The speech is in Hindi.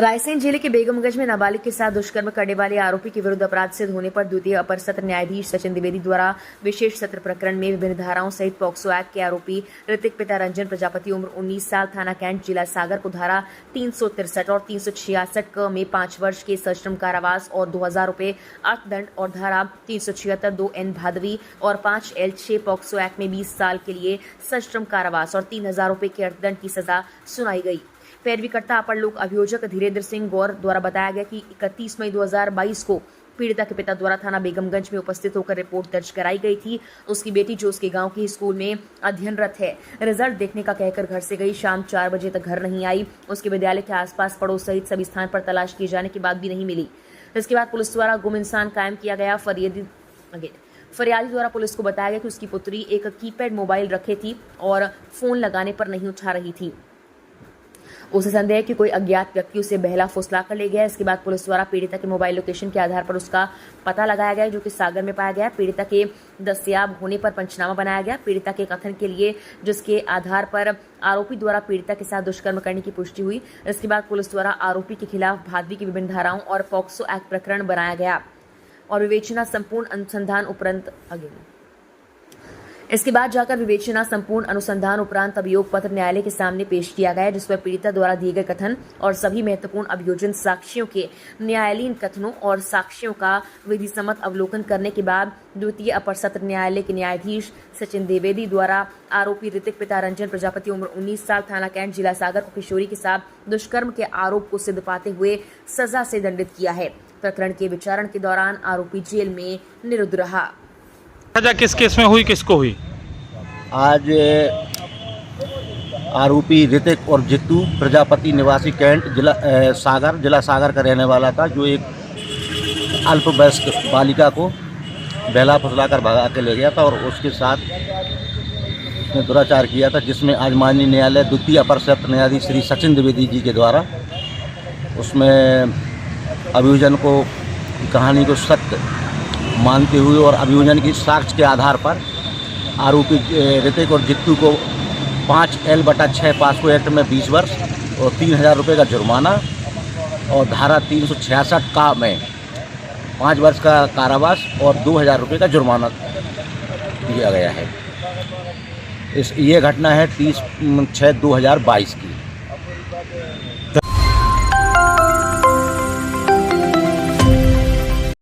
रायसेन जिले के बेगमगंज में नाबालिग के साथ दुष्कर्म करने वाले आरोपी के विरुद्ध अपराध सिद्ध होने पर द्वितीय अपर सत्र न्यायाधीश सचिन द्विवेदी द्वारा विशेष सत्र प्रकरण में विभिन्न धाराओं सहित पॉक्सो एक्ट के आरोपी ऋतिक पिता रंजन प्रजापति उम्र 19 साल थाना कैंट जिला सागर को धारा 363 और 366 क में 5 वर्ष के सश्रम कारावास और 2000 रुपए अर्थदंड और धारा 376 2N भादवी और 5L6 पॉक्सो एक्ट में 20 साल के लिए सश्रम कारावास और 3000 रुपए के अर्थदंड की सजा सुनाई गई। पैरवीकर्ता अपर लोक अभियोजक धीरेन्द्र सिंह गौर द्वारा बताया गया कि 31 मई 2022 को पीड़िता के पिता द्वारा थाना बेगमगंज में उपस्थित होकर रिपोर्ट दर्ज कराई गई थी। उसकी बेटी जो उसके गांव के स्कूल में अध्ययनरत है, रिजल्ट देखने का कहकर घर से गई, शाम 4 बजे तक घर नहीं आई। उसके विद्यालय के आसपास पड़ोस सहित सभी स्थान पर तलाश किए जाने के बाद भी नहीं मिली। इसके बाद पुलिस द्वारा गुम इंसान कायम किया गया। फरियादी द्वारा पुलिस को बताया गया कि उसकी पुत्री एक कीपैड मोबाइल रखे थी और फोन लगाने पर नहीं उठा रही थी। उसे संदेह है कि कोई अज्ञात व्यक्ति उसे बहला फुसला कर ले गया। इसके बाद पुलिस द्वारा पीड़िता के मोबाइल लोकेशन के आधार पर उसका पता लगाया गया, जो कि सागर में पाया गया। पीड़िता के दस्तयाब होने पर पंचनामा बनाया गया। पीड़िता के कथन के लिए जिसके आधार पर आरोपी द्वारा पीड़िता के साथ दुष्कर्म करने की पुष्टि हुई। इसके बाद पुलिस द्वारा आरोपी के खिलाफ भादवी की विभिन्न धाराओं और पॉक्सो एक्ट प्रकरण बनाया गया और विवेचना संपूर्ण अनुसंधान उपरांत इसके बाद जाकर विवेचना संपूर्ण अनुसंधान उपरांत अभियोग पत्र न्यायालय के सामने पेश किया गया, जिस पर पीड़िता द्वारा दिए गए कथन और सभी महत्वपूर्ण अभियोजन साक्ष्यों के न्यायालयीन कथनों और साक्ष्यों का विधि सम्मत अवलोकन करने के बाद द्वितीय अपर सत्र न्यायालय के न्यायाधीश सचिन द्विवेदी द्वारा आरोपी ऋतिक पिता रंजन प्रजापति उम्र 19 साल थाना कैंट जिला सागर को किशोरी के साथ दुष्कर्म के आरोप को सिद्ध पाते हुए सजा से दंडित किया है। प्रकरण के विचारण के दौरान आरोपी जेल में निरुद्ध रहा। सजा किस केस में हुई, किसको हुई? आज आरोपी ऋतिक और जित्तू प्रजापति निवासी कैंट जिला सागर का रहने वाला था, जो एक अल्पवयस्क बालिका को बहला फुसला कर भगा के ले गया था और उसके साथ उसने दुराचार किया था, जिसमें आज माननीय न्यायालय द्वितीय अपर सत्र न्यायाधीश श्री सचिन द्विवेदी जी के द्वारा उसमें अभियोजन को कहानी को सत्य मानते हुए और अभियोजन की साक्ष्य के आधार पर आरोपी ऋतिक और जित्तू को 5L/6 पॉक्सो एक्ट में 20 वर्ष और 3000 रुपये का जुर्माना और धारा 366 का में 5 वर्ष का कारावास और 2000 रुपये का जुर्माना दिया गया है। ये घटना है 30/6/2022 की।